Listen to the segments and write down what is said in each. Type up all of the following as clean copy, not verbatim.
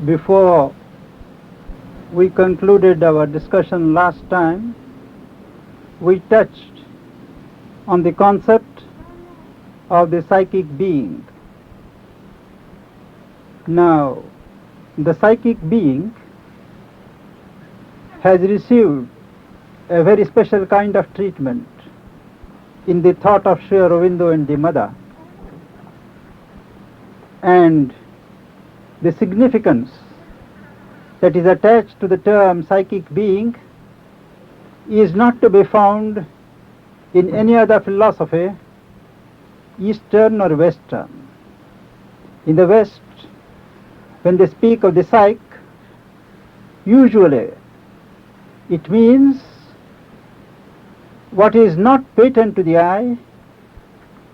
Before we concluded our discussion last time, we touched on the concept of the psychic being. Now, the psychic being has received a very special kind of treatment in the thought of Sri Aurobindo and the Mother, and the significance that is attached to the term psychic being is not to be found in any other philosophy, Eastern or Western. In the West, when they speak of the psyche, usually it means what is not patent to the eye,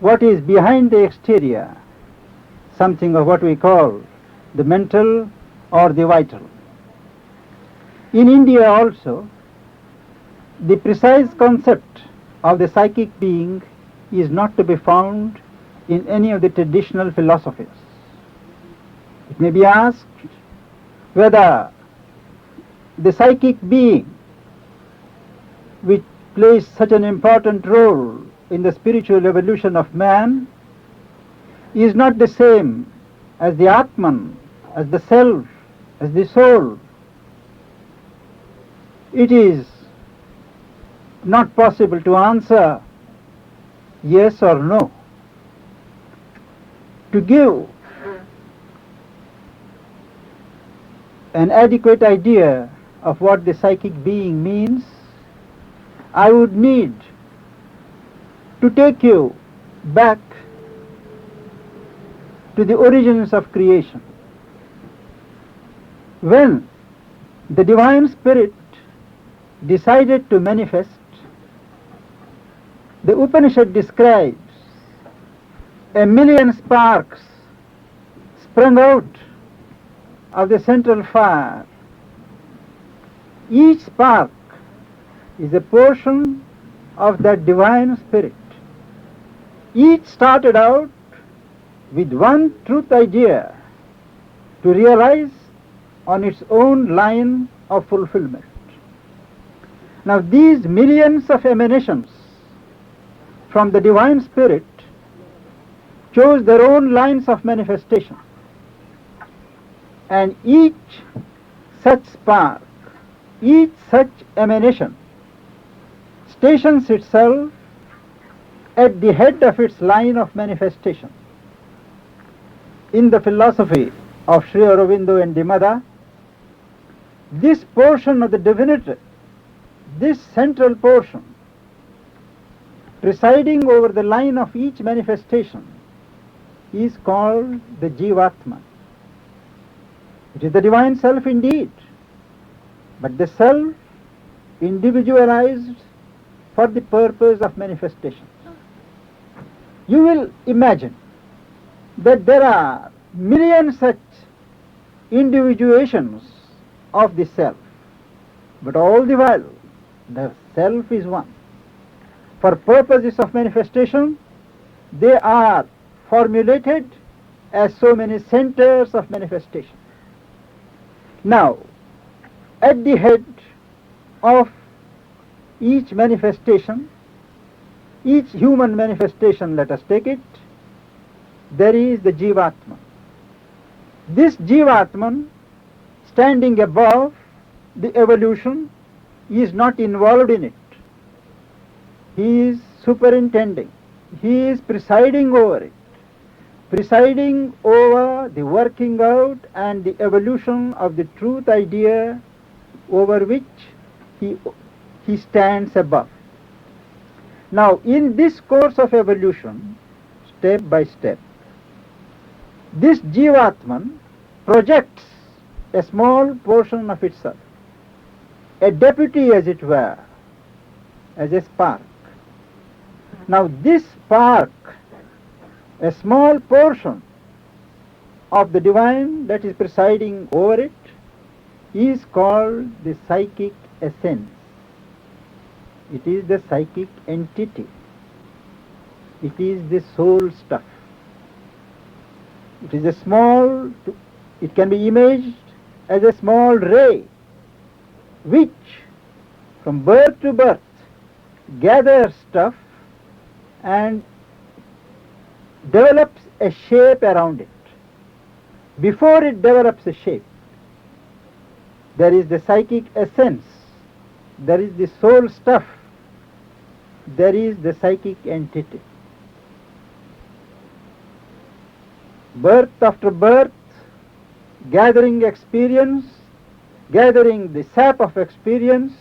what is behind the exterior, something of what we call the mental or the vital. In India also, the precise concept of the psychic being is not to be found in any of the traditional philosophies. It may be asked whether the psychic being, which plays such an important role in the spiritual evolution of man, is not the same as the Atman, as the self, as the soul. It is not possible to answer yes or no. To give an adequate idea of what the psychic being means, I would need to take you back to the origins of creation. When the Divine Spirit decided to manifest, the Upanishad describes a million sparks sprung out of the central fire. Each spark is a portion of that Divine Spirit. Each started out with one truth idea to realize on its own line of fulfillment. Now these millions of emanations from the Divine Spirit chose their own lines of manifestation, and each such spark, each such emanation stations itself at the head of its line of manifestation. In the philosophy of Sri Aurobindo and the Mother, this portion of the divinity, this central portion, presiding over the line of each manifestation, is called the Jivatma. It is the divine self indeed, but the self individualized for the purpose of manifestation. You will imagine that there are millions such individuations of the self, but all the while the self is one. For purposes of manifestation, they are formulated as so many centers of manifestation. Now, at the head of each manifestation, each human manifestation, let us take it, there is the Jivatman. This Jivatman, standing above the evolution, is not involved in it. He is superintending, he is presiding over it, presiding over the working out and the evolution of the truth idea over which he stands above. Now, in this course of evolution, step by step, this Jivatman projects a small portion of itself, a deputy as it were, as a spark. Now this spark, a small portion of the divine that is presiding over it, is called the psychic essence. It is the psychic entity. It is the soul stuff. It is a small, it can be imaged as a small ray which from birth to birth gathers stuff and develops a shape around it. Before it develops a shape, there is the psychic essence, there is the soul stuff, there is the psychic entity. Birth after birth, gathering experience, gathering the sap of experience,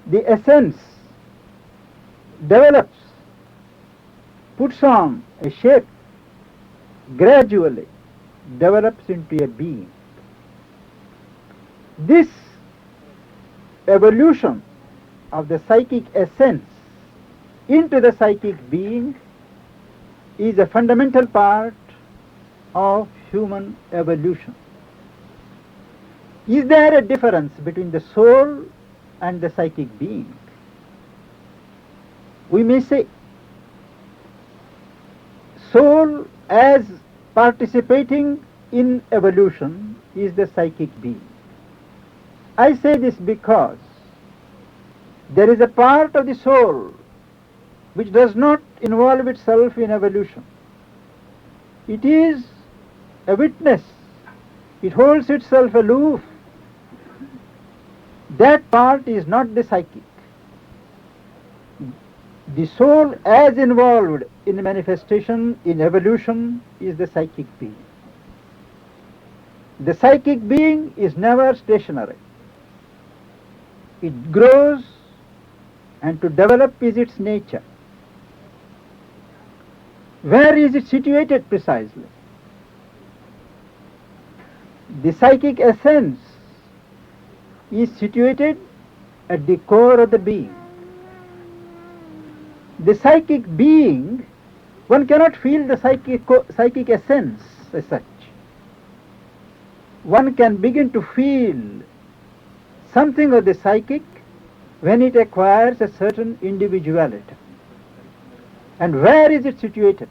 the essence develops, puts on a shape, gradually develops into a being. This evolution of the psychic essence into the psychic being is a fundamental part of human evolution. Is there a difference between the soul and the psychic being? We may say soul as participating in evolution is the psychic being. I say this because there is a part of the soul which does not involve itself in evolution. It is a witness. It holds itself aloof. That part is not the psychic. The soul as involved in manifestation, in evolution, is the psychic being. The psychic being is never stationary. It grows, and to develop is its nature. Where is it situated precisely? The psychic essence is situated at the core of the being. The psychic being, one cannot feel the psychic essence as such. One can begin to feel something of the psychic when it acquires a certain individuality. And where is it situated?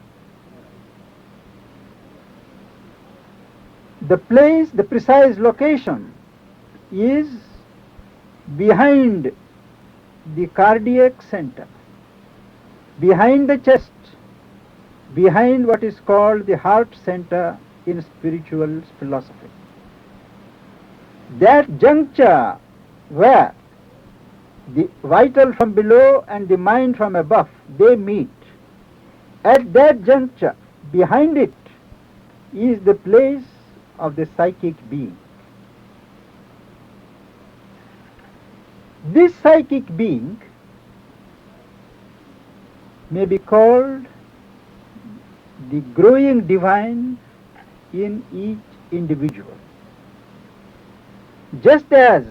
The place, the precise location is behind the cardiac center, behind the chest, behind what is called the heart center in spiritual philosophy. That juncture where the vital from below and the mind from above, they meet, at that juncture, behind it, is the place of the psychic being. This psychic being may be called the growing divine in each individual. Just as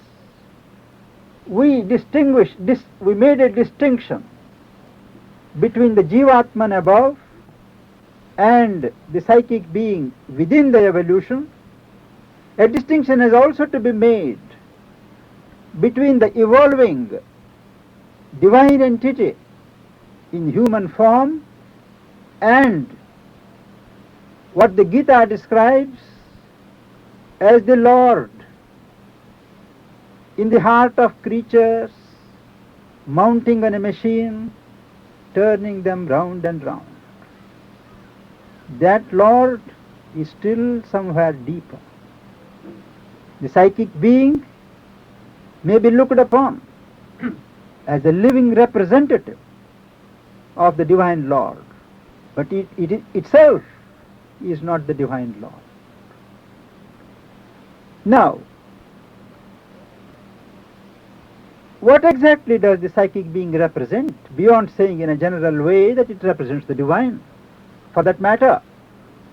we made a distinction between the Jivatman above and the psychic being within the evolution, a distinction has also to be made between the evolving divine entity in human form and what the Gita describes as the Lord in the heart of creatures, mounting on a machine, turning them round and round. That Lord is still somewhere deeper. The psychic being may be looked upon as a living representative of the divine Lord, but it itself is not the divine Lord. Now, what exactly does the psychic being represent, beyond saying in a general way that it represents the divine? For that matter,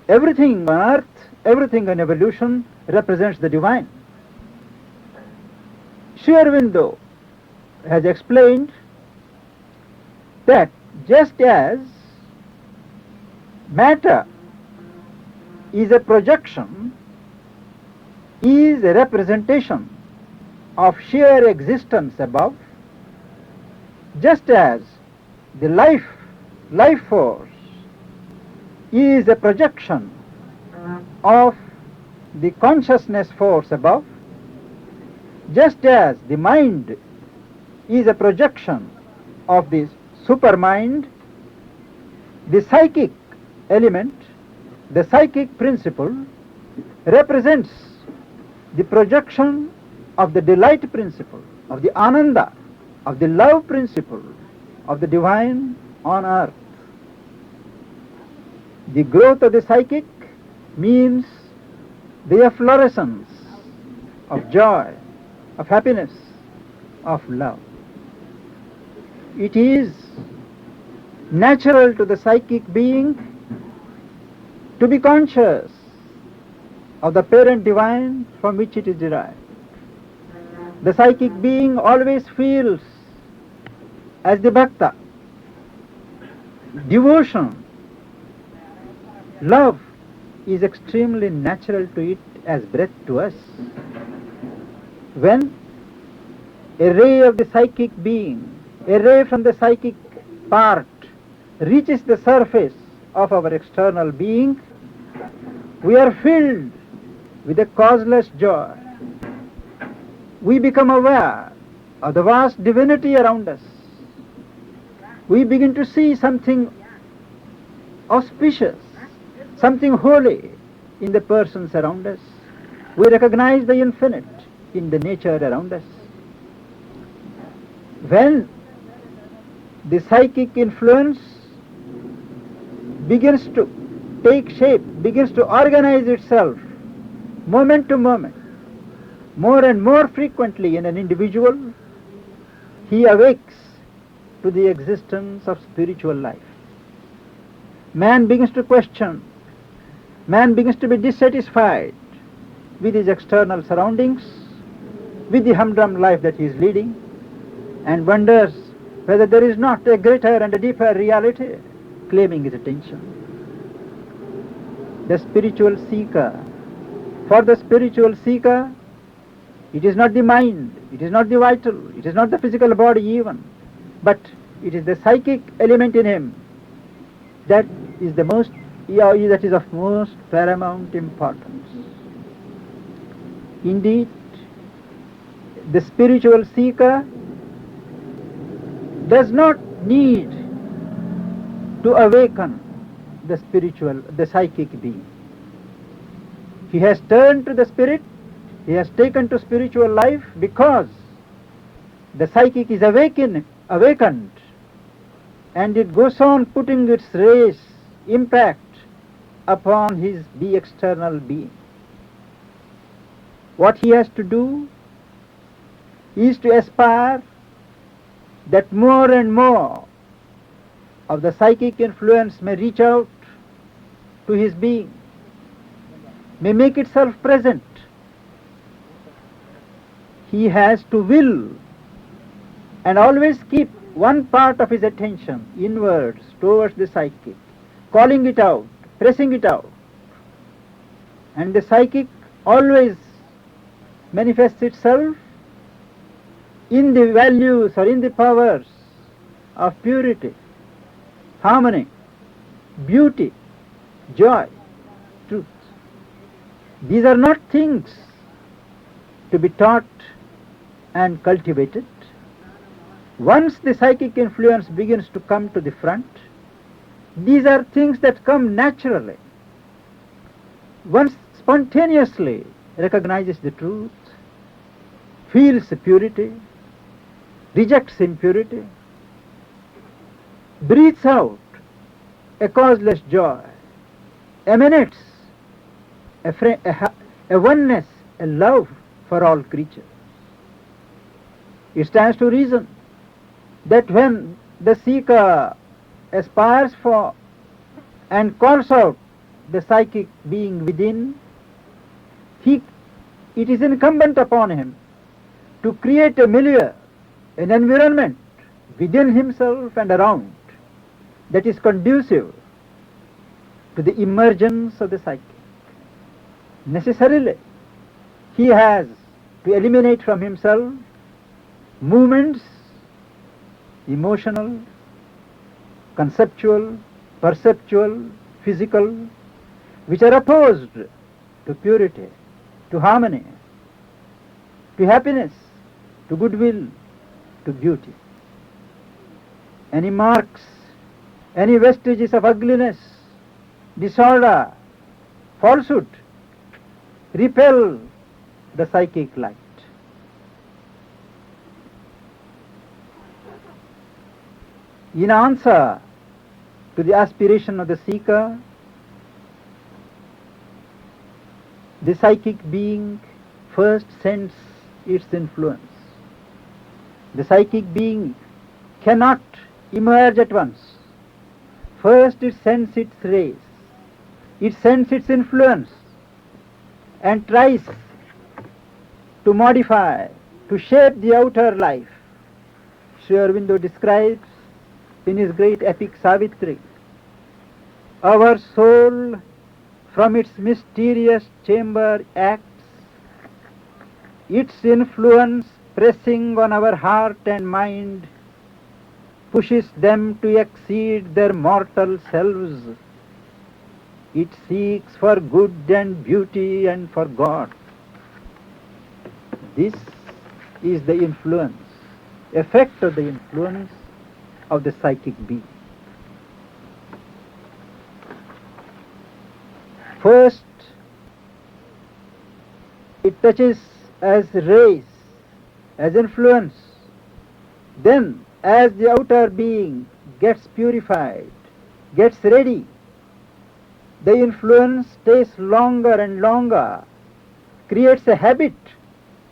everything on earth, everything in evolution represents the divine. Sri Aurobindo has explained that just as matter is a projection, is a representation of sheer existence above, just as the life force is a projection of the consciousness force above, just as the mind is a projection of the supermind, the psychic element, the psychic principle represents the projection of the delight principle, of the ananda, of the love principle, of the divine on earth. The growth of the psychic means the efflorescence of joy, of happiness, of love. It is natural to the psychic being to be conscious of the parent divine from which it is derived. The psychic being always feels, as the bhakta, devotion, love is extremely natural to it as breath to us. When a ray of the psychic being, a ray from the psychic part reaches the surface of our external being, we are filled with a causeless joy. We become aware of the vast divinity around us. We begin to see something auspicious, something holy in the persons around us. We recognize the infinite in the nature around us. When the psychic influence begins to take shape, begins to organize itself moment to moment, more and more frequently in an individual, he awakes to the existence of spiritual life. Man begins to question, man begins to be dissatisfied with his external surroundings, with the humdrum life that he is leading, and wonders whether there is not a greater and a deeper reality claiming his attention. The spiritual seeker, for the spiritual seeker, it is not the mind, it is not the vital, it is not the physical body even, but it is the psychic element in him that is the most, that is of most paramount importance. Indeed, the spiritual seeker does not need to awaken the psychic being. He has turned to the spirit, he has taken to spiritual life because the psychic is awakened, and it goes on putting its rays, impact upon the external being. What he has to do is to aspire that more and more of the psychic influence may reach out to his being, may make itself present. He has to will and always keep one part of his attention inwards towards the psychic, calling it out, pressing it out. And the psychic always manifests itself in the values or in the powers of purity, harmony, beauty, joy, truth. These are not things to be taught and cultivated. Once the psychic influence begins to come to the front, these are things that come naturally. One spontaneously recognizes the truth, feels the purity, rejects impurity, breathes out a causeless joy, emanates a oneness, a love for all creatures. It stands to reason that when the seeker aspires for and calls out the psychic being within, it is incumbent upon him to create a milieu, an environment within himself and around that is conducive to the emergence of the psychic. Necessarily, he has to eliminate from himself movements, emotional, conceptual, perceptual, physical, which are opposed to purity, to harmony, to happiness, to goodwill, to beauty. Any marks, any vestiges of ugliness, disorder, falsehood repel the psychic light. In answer to the aspiration of the seeker, the psychic being first sends its influence. The psychic being cannot emerge at once. First it sends its rays, it sends its influence and tries to modify, to shape the outer life. Sri Aurobindo describes in his great epic Savitri, our soul from its mysterious chamber acts, its influence pressing on our heart and mind pushes them to exceed their mortal selves. It seeks for good and beauty and for God. This is the influence, effect of the influence of the psychic being. First, it touches as rays, as influence. Then, as the outer being gets purified, gets ready, the influence stays longer and longer, creates a habit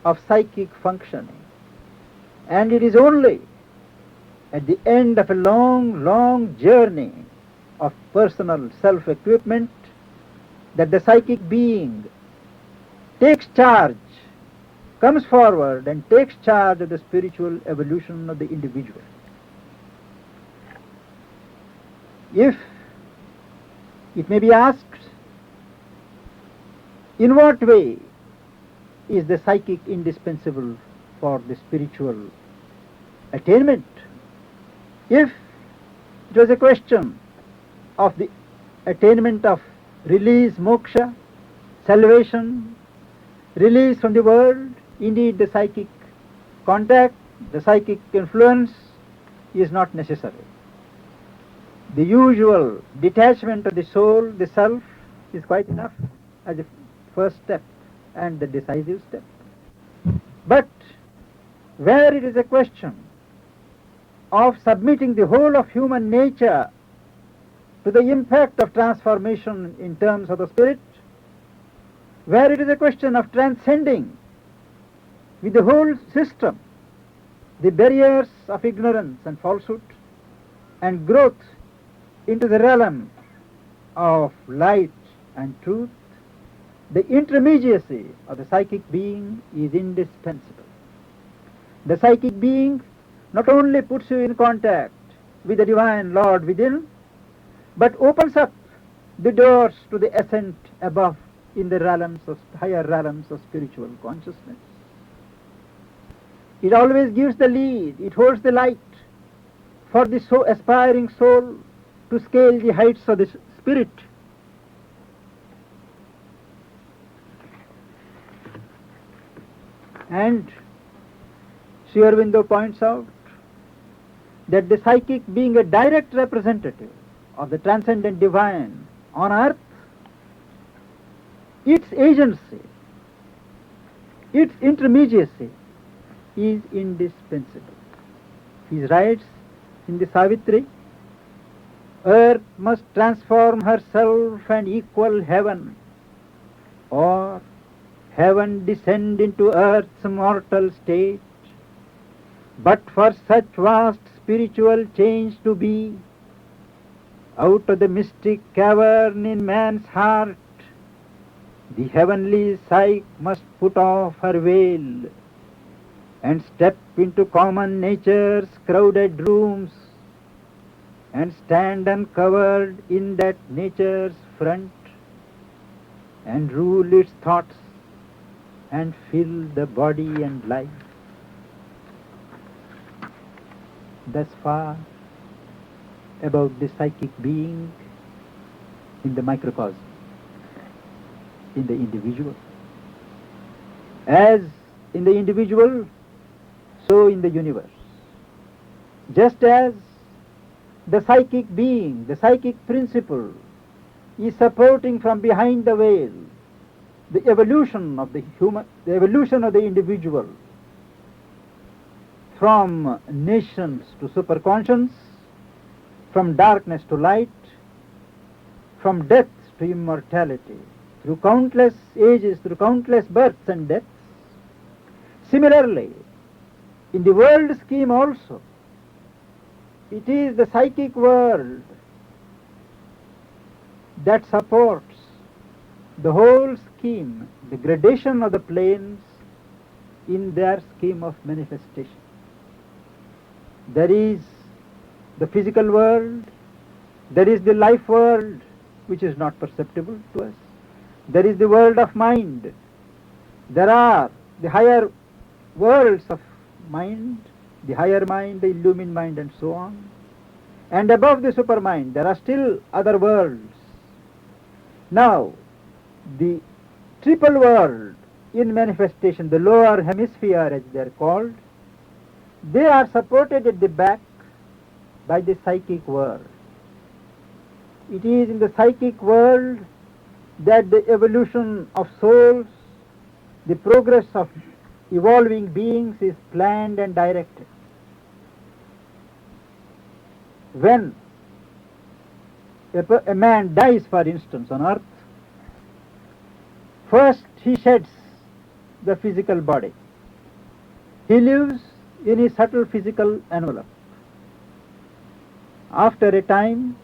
of psychic functioning. And it is only at the end of a long, long journey of personal self-equipment that the psychic being takes charge, comes forward and takes charge of the spiritual evolution of the individual. If it may be asked, in what way is the psychic indispensable for the spiritual attainment? If it was a question of the attainment of release, moksha, salvation, release from the world, indeed the psychic contact, the psychic influence is not necessary. The usual detachment of the soul, the self, is quite enough as a first step and the decisive step. But where it is a question of submitting the whole of human nature to the impact of transformation in terms of the spirit, where it is a question of transcending with the whole system the barriers of ignorance and falsehood and growth into the realm of light and truth, the intermediacy of the psychic being is indispensable. The psychic being not only puts you in contact with the divine Lord within, but opens up the doors to the ascent above in the realms of higher realms of spiritual consciousness. It always gives the lead, it holds the light for the aspiring soul to scale the heights of the spirit. And Sri Aurobindo points out that the psychic, being a direct representative of the transcendent divine on earth, its agency, its intermediacy is indispensable. He writes in the Savitri, earth must transform herself and equal heaven, or heaven descend into earth's mortal state. But for such vast spiritual change to be, out of the mystic cavern in man's heart, the heavenly psyche must put off her veil and step into common nature's crowded rooms and stand uncovered in that nature's front and rule its thoughts and fill the body and life. Thus far about the psychic being in the microcosm, in the individual. As in the individual, so in the universe. Just as the psychic being, the psychic principle, is supporting from behind the veil the evolution of the evolution of the individual from nations to superconscience, from darkness to light, from death to immortality, through countless ages, through countless births and deaths. Similarly, in the world scheme also, it is the psychic world that supports the whole scheme, the gradation of the planes in their scheme of manifestation. There is the physical world, there is the life world, which is not perceptible to us. There is the world of mind. There are the higher worlds of mind, the higher mind, the illumined mind, and so on. And above the supermind, there are still other worlds. Now, the triple world in manifestation, the lower hemisphere as they are called, they are supported at the back by the psychic world. It is in the psychic world that the evolution of souls, the progress of evolving beings is planned and directed. When a man dies, for instance, on earth, first he sheds the physical body. He lives in his subtle physical envelope. After a time,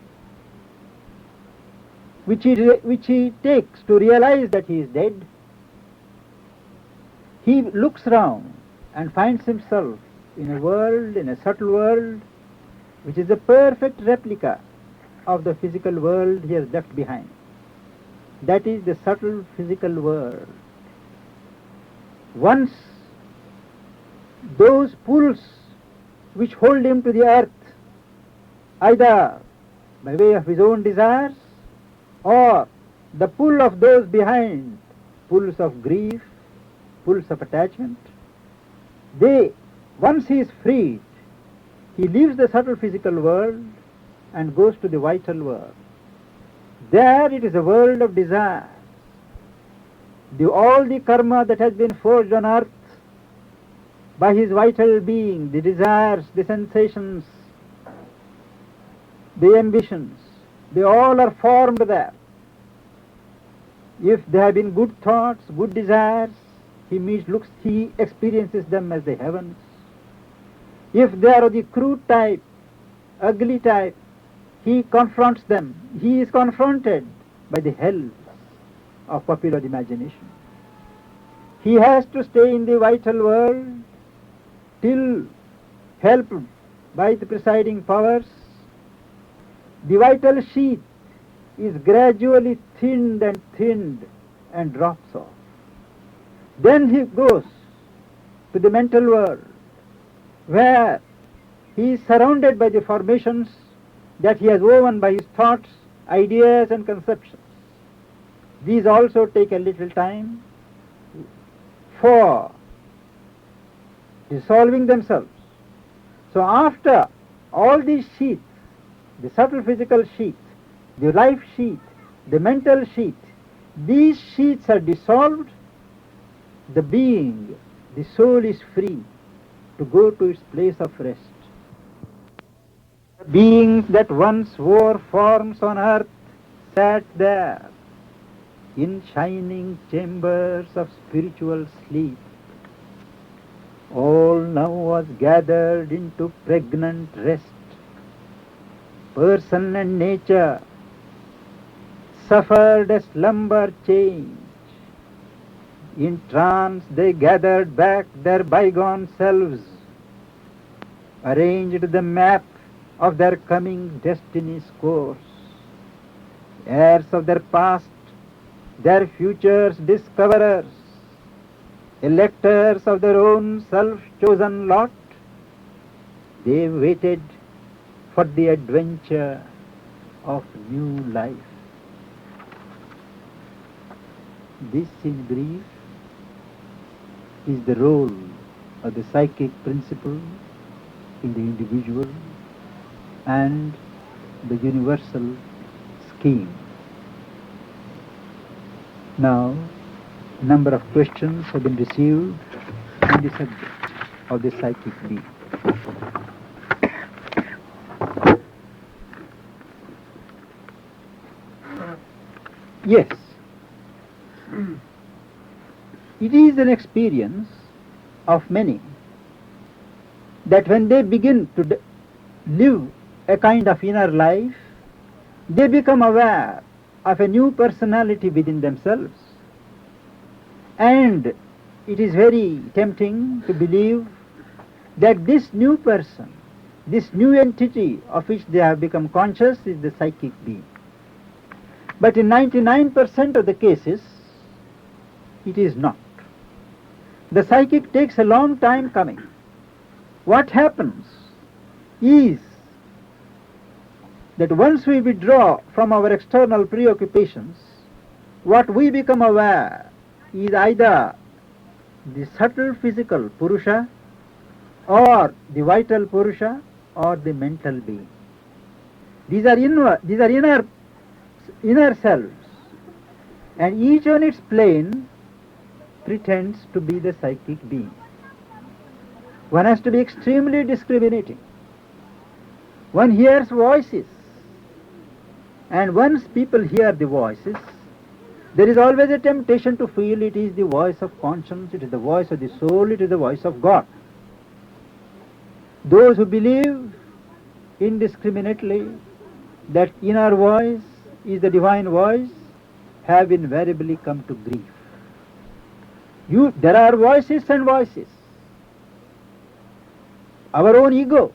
which he takes to realize that he is dead, he looks round and finds himself in a world, in a subtle world, which is a perfect replica of the physical world he has left behind. That is the subtle physical world. Once those pulls which hold him to the earth, either by way of his own desires or the pull of those behind, pulls of grief, pulls of attachment, once he is freed, he leaves the subtle physical world and goes to the vital world. There it is a world of desire. All the karma that has been forged on earth by his vital being, the desires, the sensations, the ambitions, they all are formed there. If they have been good thoughts, good desires, he experiences them as the heavens. If they are of the crude type, ugly type, he confronts them. He is confronted by the hells of popular imagination. He has to stay in the vital world till, helped by the presiding powers, the vital sheath is gradually thinned and drops off. Then he goes to the mental world, where he is surrounded by the formations that he has woven by his thoughts, ideas and conceptions. These also take a little time for dissolving themselves. So after all these sheaths, the subtle physical sheath, the life sheath, the mental sheath, these sheaths are dissolved, the being, the soul is free to go to its place of rest. Beings that once wore forms on earth sat there in shining chambers of spiritual sleep. All now was gathered into pregnant rest. Person and nature suffered a slumber change. In trance they gathered back their bygone selves, arranged the map of their coming destiny's course. Heirs of their past, their future's discoverers, electors of their own self-chosen lot, they waited for the adventure of new life. This, in brief, is the role of the psychic principle in the individual and the universal scheme. Now, a number of questions have been received on the subject of the psychic being. Yes, it is an experience of many that when they begin to live a kind of inner life, they become aware of a new personality within themselves. And it is very tempting to believe that this new person, this new entity of which they have become conscious is the psychic being. But in 99% of the cases, it is not. The psychic takes a long time coming. What happens is that once we withdraw from our external preoccupations, what we become aware is either the subtle physical Purusha, or the vital Purusha, or the mental being. These are inner selves, and each on its plane pretends to be the psychic being. One has to be extremely discriminating. One hears voices, and once people hear the voices, there is always a temptation to feel it is the voice of conscience, it is the voice of the soul, it is the voice of God. Those who believe indiscriminately that inner voice is the divine voice have invariably come to grief. There are voices and voices. Our own ego,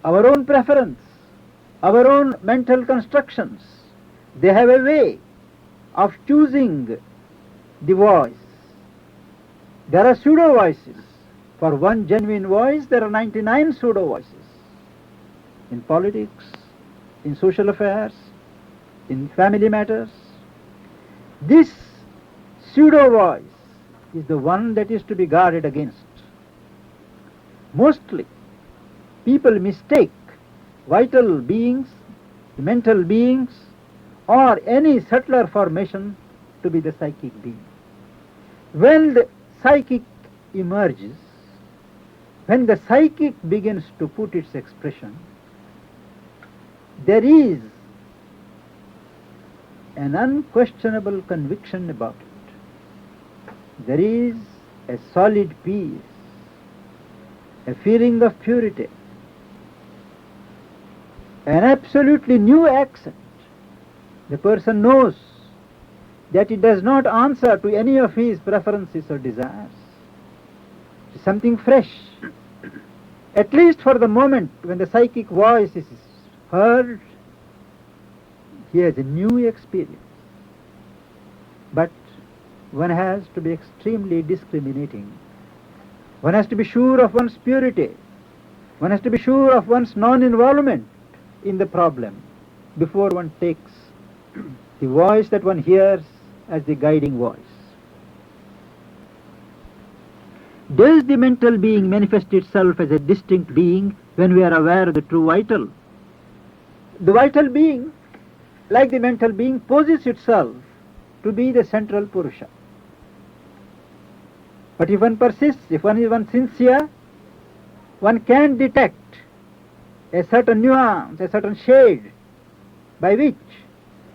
our own preference, our own mental constructions, they have a way of choosing the voice. There are pseudo voices. For one genuine voice, there are 99 pseudo voices. In politics, in social affairs, in family matters. This pseudo voice is the one that is to be guarded against. Mostly, people mistake vital beings, mental beings, or any subtler formation to be the psychic being. When the psychic emerges, when the psychic begins to put its expression, there is an unquestionable conviction about it. There is a solid peace, a feeling of purity, an absolutely new accent. The person knows that it does not answer to any of his preferences or desires. It is something fresh. At least for the moment when the psychic voice is heard, he has a new experience. But one has to be extremely discriminating. One has to be sure of one's purity. One has to be sure of one's non-involvement in the problem before one takes the voice that one hears as the guiding voice. Does the mental being manifest itself as a distinct being when we are aware of the true vital? The vital being, like the mental being, poses itself to be the central Purusha. But if one persists, if one is sincere, one can detect a certain nuance, a certain shade, by which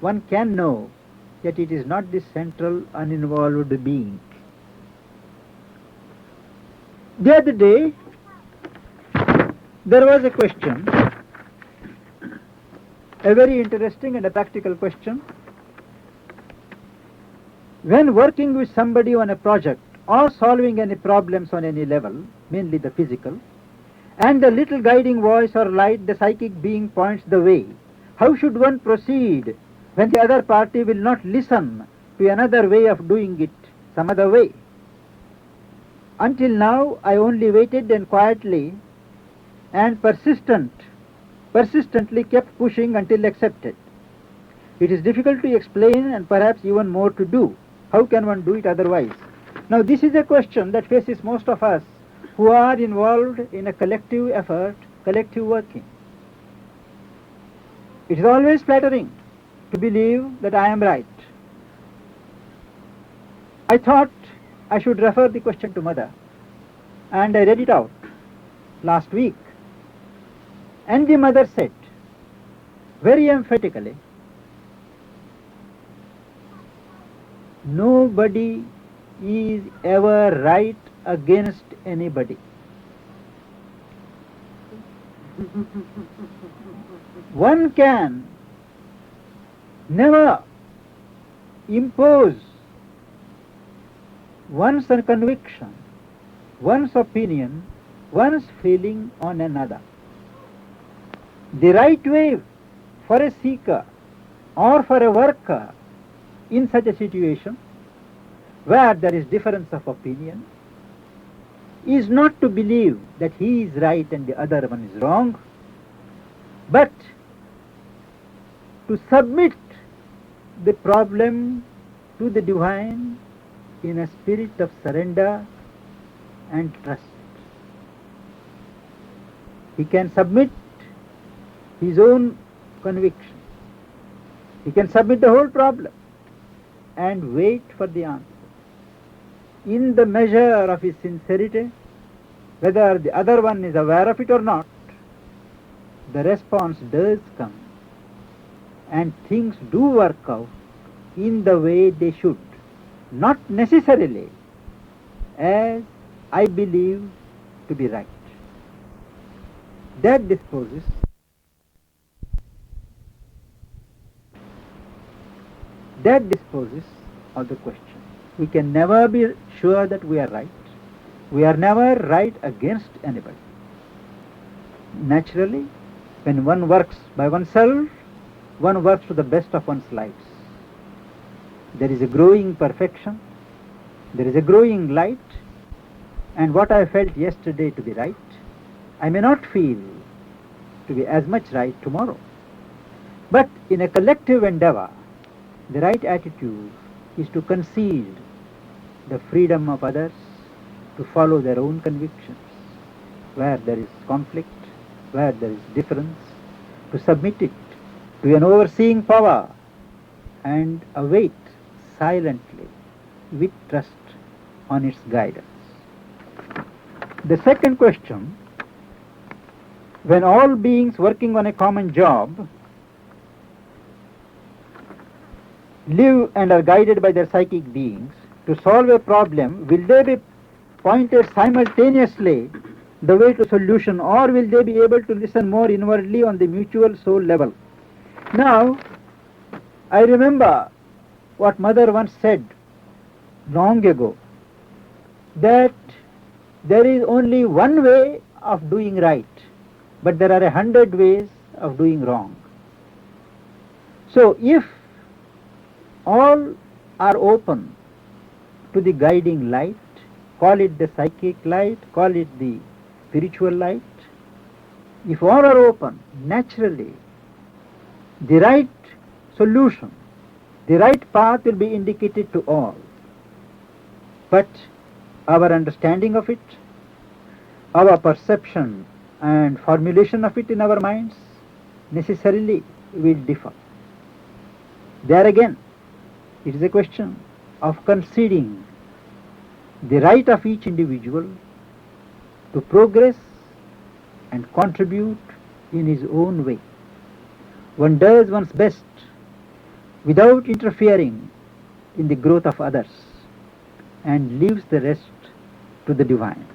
one can know that it is not the central uninvolved being. The other day, there was a question, a very interesting and a practical question. When working with somebody on a project or solving any problems on any level, mainly the physical, and the little guiding voice or light, the psychic being, points the way, how should one proceed when the other party will not listen to another way of doing it, some other way? Until now, I only waited and quietly and persistently kept pushing until accepted. It is difficult to explain and perhaps even more to do. How can one do it otherwise? Now this is a question that faces most of us who are involved in a collective effort, collective working. It is always flattering to believe that I am right. I thought I should refer the question to Mother, and I read it out last week. And the Mother said, very emphatically, nobody is ever right against anybody. One can never impose one's conviction, one's opinion, one's feeling on another. The right way for a seeker or for a worker in such a situation where there is difference of opinion is not to believe that he is right and the other one is wrong, but to submit the problem to the divine in a spirit of surrender and trust. He can submit his own conviction. He can submit the whole problem and wait for the answer. In the measure of his sincerity, whether the other one is aware of it or not, the response does come and things do work out in the way they should. Not necessarily as I believe to be right. That disposes of the question. We can never be sure that we are right. We are never right against anybody. Naturally, when one works by oneself, one works to the best of one's lives. There is a growing perfection, there is a growing light, and what I felt yesterday to be right, I may not feel to be as much right tomorrow. But in a collective endeavor, the right attitude is to concede the freedom of others to follow their own convictions. Where there is conflict, where there is difference, to submit it to an overseeing power and await silently with trust on its guidance. The second question, when all beings working on a common job live and are guided by their psychic beings to solve a problem, will they be pointed simultaneously the way to solution, or will they be able to listen more inwardly on the mutual soul level? Now, I remember what Mother once said long ago, that there is only one way of doing right, but there are 100 ways of doing wrong. So if all are open to the guiding light, call it the psychic light, call it the spiritual light, if all are open, naturally the right solution, the right path will be indicated to all. But our understanding of it, our perception and formulation of it in our minds necessarily will differ. There again, it is a question of conceding the right of each individual to progress and contribute in his own way. One does one's best without interfering in the growth of others and leaves the rest to the divine.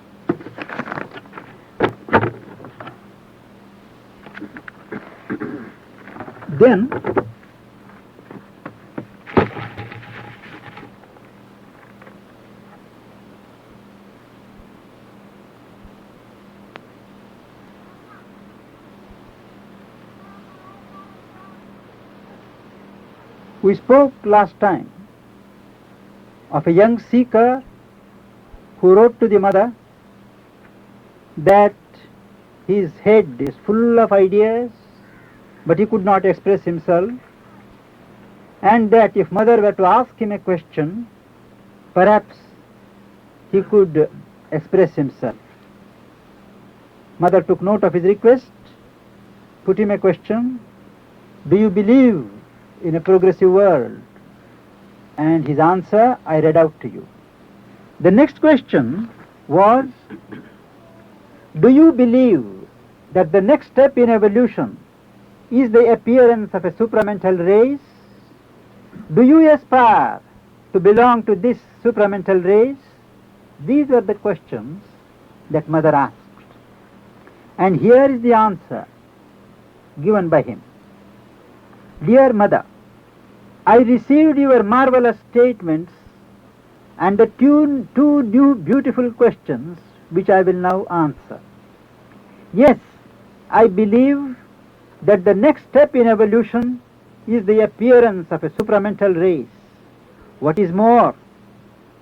Then we spoke last time of a young seeker who wrote to the mother that his head is full of ideas, but he could not express himself, and that if mother were to ask him a question, perhaps he could express himself. Mother took note of his request, put him a question: do you believe in a progressive world? And his answer I read out to you. The next question was, do you believe that the next step in evolution is the appearance of a supramental race? Do you aspire to belong to this supramental race? These were the questions that Mother asked. And here is the answer given by him. Dear Mother, I received your marvelous statements and the two new beautiful questions which I will now answer. Yes, I believe that the next step in evolution is the appearance of a supramental race. What is more,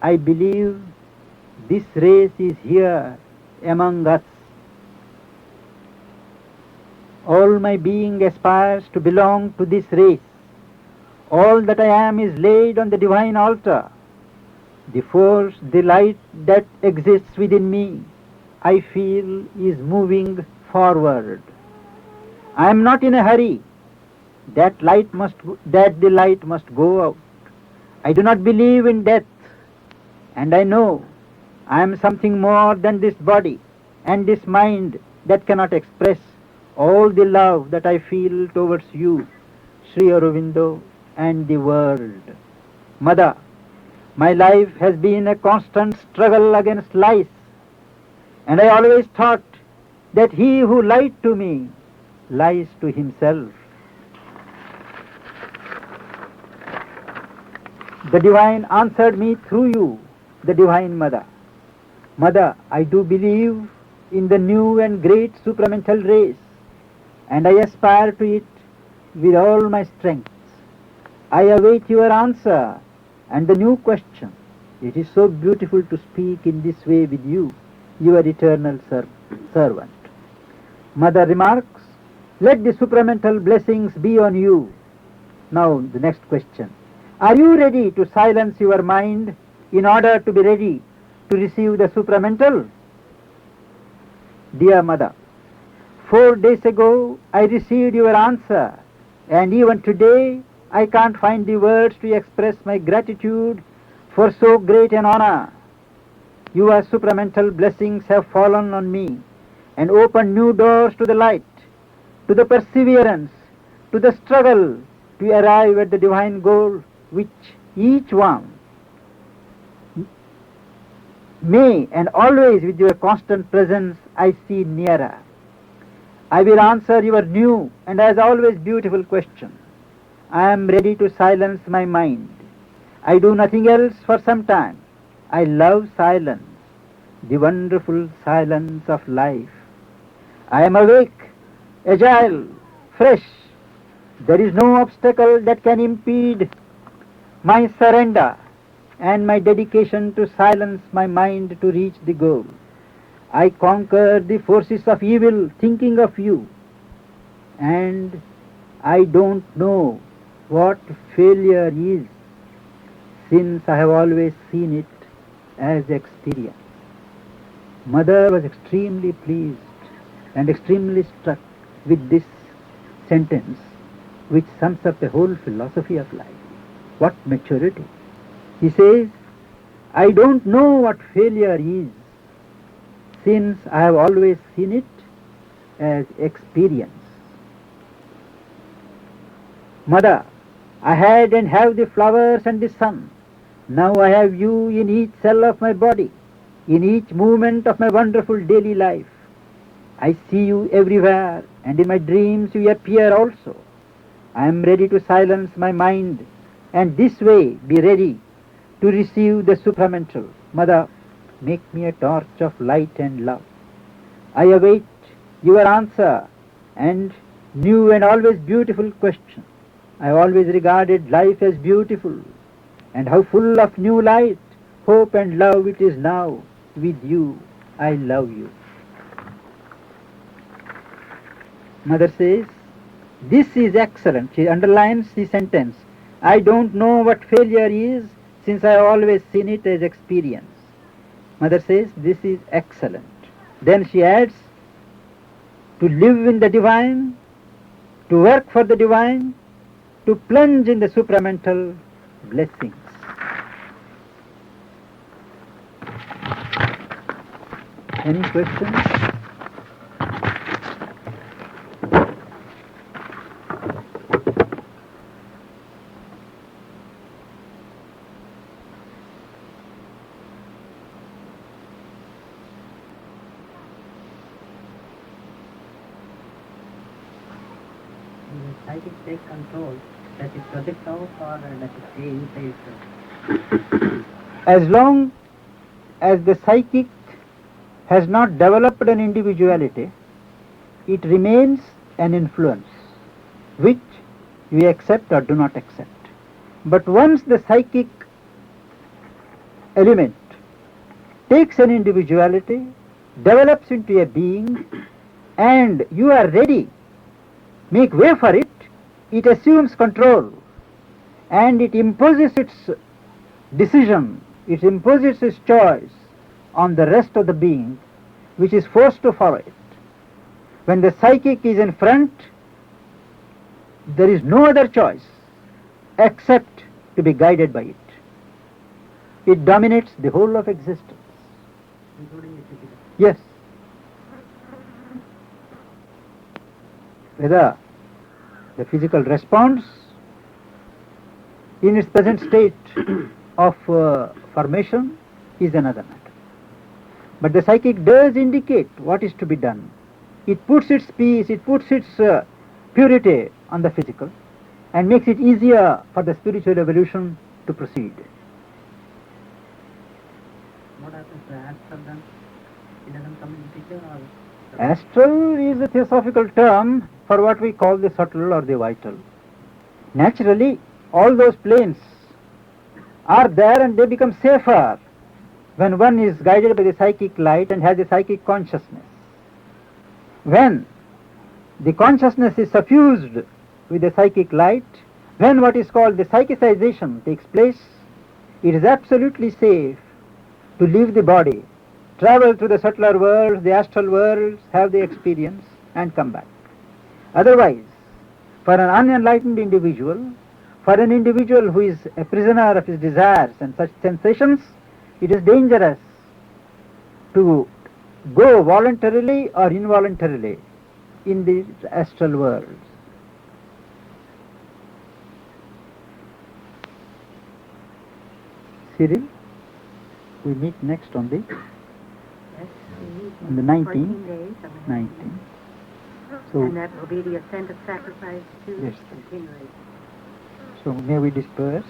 I believe this race is here among us. All my being aspires to belong to this race. All that I am is laid on the divine altar. The force, the light that exists within me, I feel is moving forward. I am not in a hurry. That the light must go out. I do not believe in death, and I know I am something more than this body and this mind that cannot express all the love that I feel towards you, Sri Aurobindo, and the world. Mother, my life has been a constant struggle against lies, and I always thought that he who lied to me lies to himself. The Divine answered me through you, the Divine Mother. Mother, I do believe in the new and great supramental race, and I aspire to it with all my strength. I await your answer and the new question. It is so beautiful to speak in this way with you, your eternal servant. Mother remarks, let the supramental blessings be on you. Now the next question. Are you ready to silence your mind in order to be ready to receive the supramental? Dear Mother, 4 days ago I received your answer, and even today I can't find the words to express my gratitude for so great an honor. Your supramental blessings have fallen on me and opened new doors to the light, to the perseverance, to the struggle to arrive at the divine goal which each one may and always with your constant presence I see nearer. I will answer your new and as always beautiful question. I am ready to silence my mind. I do nothing else for some time. I love silence, the wonderful silence of life. I am awake, agile, fresh. There is no obstacle that can impede my surrender and my dedication to silence my mind to reach the goal. I conquer the forces of evil thinking of you, and I don't know what failure is, since I have always seen it as experience. Mother was extremely pleased and extremely struck with this sentence, which sums up the whole philosophy of life. What maturity! He says, I don't know what failure is, since I have always seen it as experience. Mother, I had and have the flowers and the sun. Now I have you in each cell of my body, in each movement of my wonderful daily life. I see you everywhere, and in my dreams you appear also. I am ready to silence my mind, and this way be ready to receive the supramental. Mother, make me a torch of light and love. I await your answer and new and always beautiful question. I always regarded life as beautiful, and how full of new light, hope and love it is now with you. I love you. Mother says, this is excellent. She underlines the sentence, I don't know what failure is, since I have always seen it as experience. Mother says, this is excellent. Then she adds, to live in the divine, to work for the divine, to plunge in the supramental blessings. Any questions? Psychic take control, does it project out or does it stay inside itself? As long as the psychic has not developed an individuality, it remains an influence which we accept or do not accept. But once the psychic element takes an individuality, develops into a being, and you are ready, make way for it, it assumes control and it imposes its decision, it imposes its choice on the rest of the being, which is forced to follow it. When the psychic is in front, there is no other choice except to be guided by it. It dominates the whole of existence. Including the physical. Yes. Whether the physical responds in its present state of formation is another matter. But the psychic does indicate what is to be done. It puts its peace, it puts its purity on the physical and makes it easier for the spiritual evolution to proceed. What happens to astral then? It doesn't come in picture or? Astral is a theosophical term for what we call the subtle or the vital. Naturally, all those planes are there and they become safer when one is guided by the psychic light and has a psychic consciousness. When the consciousness is suffused with the psychic light, when what is called the psychicization takes place, it is absolutely safe to leave the body, travel through the subtler worlds, the astral worlds, have the experience and come back. Otherwise, for an unenlightened individual, for an individual who is a prisoner of his desires and such sensations, it is dangerous to go voluntarily or involuntarily in these astral worlds. Cyril, we meet next on the Yes, on the 19th. 14 days. 19. So, And that will be the ascent of sacrifice to Yes. continually. so may we disperse?